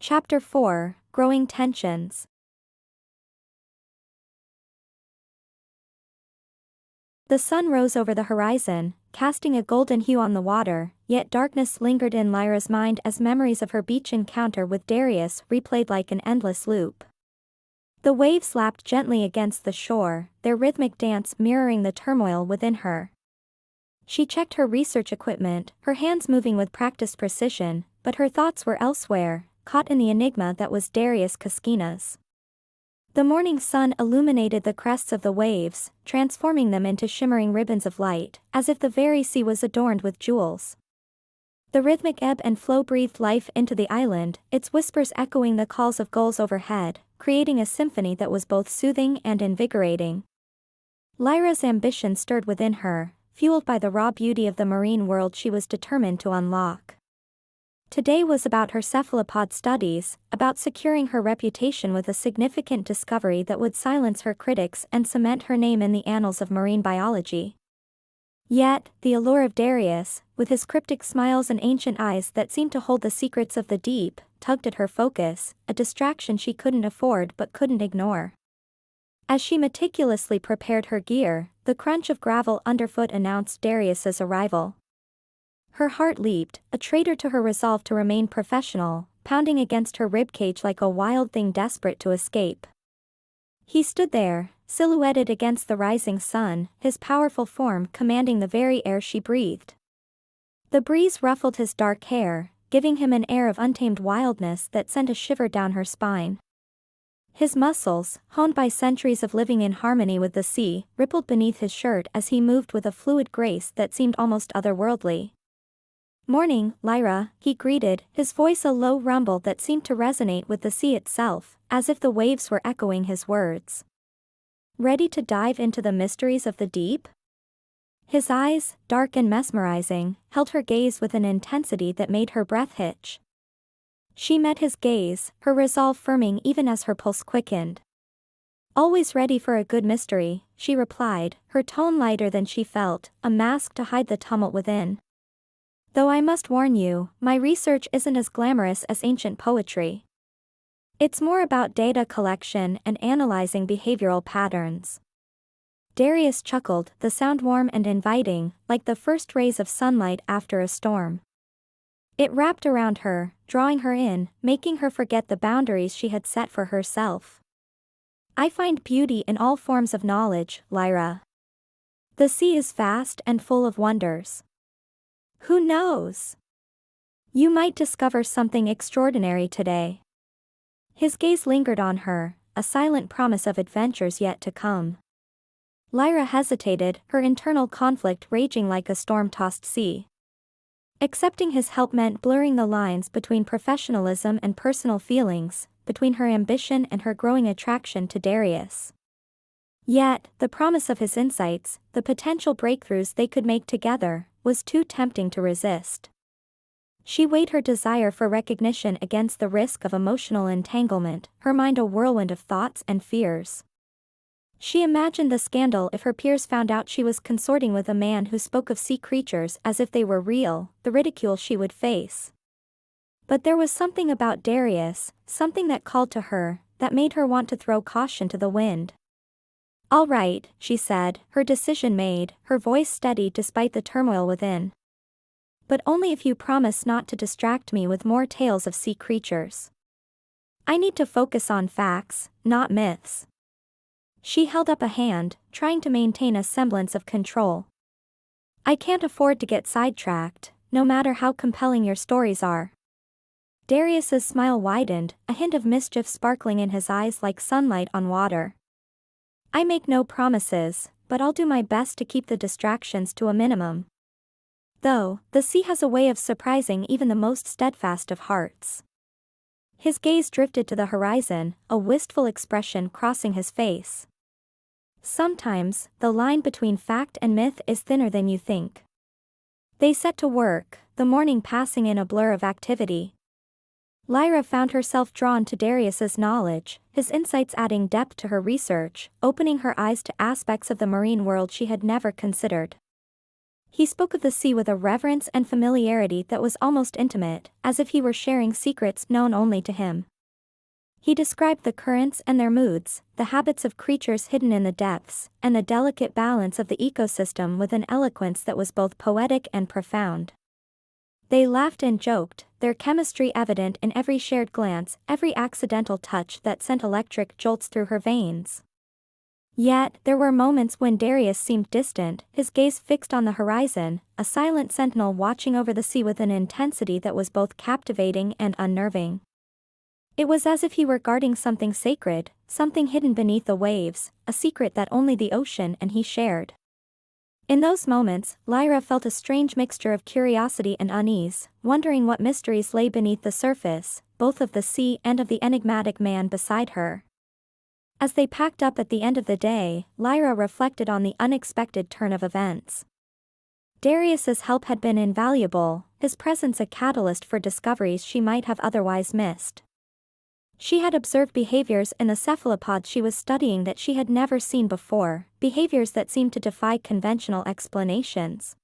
Chapter 4, Growing Tensions. The sun rose over the horizon, casting a golden hue on the water, yet darkness lingered in Lyra's mind as memories of her beach encounter with Darius replayed like an endless loop. The waves lapped gently against the shore, their rhythmic dance mirroring the turmoil within her. She checked her research equipment, her hands moving with practiced precision, but her thoughts were elsewhere, caught in the enigma that was Darius Kaskina's. The morning sun illuminated the crests of the waves, transforming them into shimmering ribbons of light, as if the very sea was adorned with jewels. The rhythmic ebb and flow breathed life into the island, its whispers echoing the calls of gulls overhead, creating a symphony that was both soothing and invigorating. Lyra's ambition stirred within her, fueled by the raw beauty of the marine world she was determined to unlock. Today was about her cephalopod studies, about securing her reputation with a significant discovery that would silence her critics and cement her name in the annals of marine biology. Yet, the allure of Darius, with his cryptic smiles and ancient eyes that seemed to hold the secrets of the deep, tugged at her focus, a distraction she couldn't afford but couldn't ignore. As she meticulously prepared her gear, the crunch of gravel underfoot announced Darius's arrival. Her heart leaped, a traitor to her resolve to remain professional, pounding against her ribcage like a wild thing desperate to escape. He stood there, silhouetted against the rising sun, his powerful form commanding the very air she breathed. The breeze ruffled his dark hair, giving him an air of untamed wildness that sent a shiver down her spine. His muscles, honed by centuries of living in harmony with the sea, rippled beneath his shirt as he moved with a fluid grace that seemed almost otherworldly. "Morning, Lyra," he greeted, his voice a low rumble that seemed to resonate with the sea itself, as if the waves were echoing his words. "Ready to dive into the mysteries of the deep?" His eyes, dark and mesmerizing, held her gaze with an intensity that made her breath hitch. She met his gaze, her resolve firming even as her pulse quickened. "Always ready for a good mystery," she replied, her tone lighter than she felt, a mask to hide the tumult within. "Though I must warn you, my research isn't as glamorous as ancient poetry. It's more about data collection and analyzing behavioral patterns." Darius chuckled, the sound warm and inviting, like the first rays of sunlight after a storm. It wrapped around her, drawing her in, making her forget the boundaries she had set for herself. "I find beauty in all forms of knowledge, Lyra. The sea is vast and full of wonders. Who knows? You might discover something extraordinary today." His gaze lingered on her, a silent promise of adventures yet to come. Lyra hesitated, her internal conflict raging like a storm-tossed sea. Accepting his help meant blurring the lines between professionalism and personal feelings, between her ambition and her growing attraction to Darius. Yet, the promise of his insights, the potential breakthroughs they could make together, was too tempting to resist. She weighed her desire for recognition against the risk of emotional entanglement, her mind a whirlwind of thoughts and fears. She imagined the scandal if her peers found out she was consorting with a man who spoke of sea creatures as if they were real, the ridicule she would face. But there was something about Darius, something that called to her, that made her want to throw caution to the wind. "All right," she said, her decision made, her voice steady despite the turmoil within. "But only if you promise not to distract me with more tales of sea creatures. I need to focus on facts, not myths." She held up a hand, trying to maintain a semblance of control. "I can't afford to get sidetracked, no matter how compelling your stories are." Darius's smile widened, a hint of mischief sparkling in his eyes like sunlight on water. "I make no promises, but I'll do my best to keep the distractions to a minimum. Though, the sea has a way of surprising even the most steadfast of hearts." His gaze drifted to the horizon, a wistful expression crossing his face. "Sometimes, the line between fact and myth is thinner than you think." They set to work, the morning passing in a blur of activity. Lyra found herself drawn to Darius's knowledge, his insights adding depth to her research, opening her eyes to aspects of the marine world she had never considered. He spoke of the sea with a reverence and familiarity that was almost intimate, as if he were sharing secrets known only to him. He described the currents and their moods, the habits of creatures hidden in the depths, and the delicate balance of the ecosystem with an eloquence that was both poetic and profound. They laughed and joked, their chemistry evident in every shared glance, every accidental touch that sent electric jolts through her veins. Yet, there were moments when Darius seemed distant, his gaze fixed on the horizon, a silent sentinel watching over the sea with an intensity that was both captivating and unnerving. It was as if he were guarding something sacred, something hidden beneath the waves, a secret that only the ocean and he shared. In those moments, Lyra felt a strange mixture of curiosity and unease, wondering what mysteries lay beneath the surface, both of the sea and of the enigmatic man beside her. As they packed up at the end of the day, Lyra reflected on the unexpected turn of events. Darius's help had been invaluable, his presence a catalyst for discoveries she might have otherwise missed. She had observed behaviors in the cephalopods she was studying that she had never seen before, behaviors that seemed to defy conventional explanations.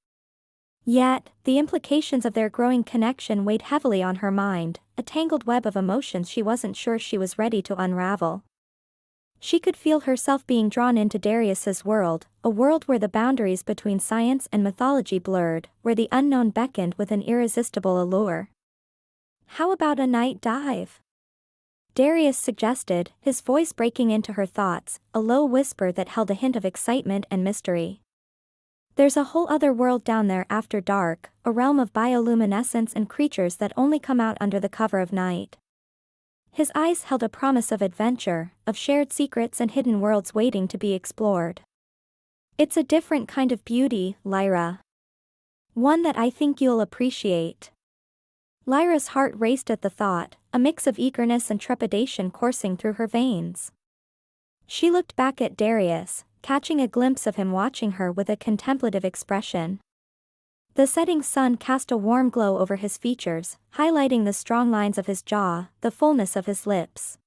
Yet, the implications of their growing connection weighed heavily on her mind, a tangled web of emotions she wasn't sure she was ready to unravel. She could feel herself being drawn into Darius's world, a world where the boundaries between science and mythology blurred, where the unknown beckoned with an irresistible allure. "How about a night dive?" Darius suggested, his voice breaking into her thoughts, a low whisper that held a hint of excitement and mystery. "There's a whole other world down there after dark, a realm of bioluminescence and creatures that only come out under the cover of night." His eyes held a promise of adventure, of shared secrets and hidden worlds waiting to be explored. "It's a different kind of beauty, Lyra. One that I think you'll appreciate." Lyra's heart raced at the thought, a mix of eagerness and trepidation coursing through her veins. She looked back at Darius, catching a glimpse of him watching her with a contemplative expression. The setting sun cast a warm glow over his features, highlighting the strong lines of his jaw, the fullness of his lips.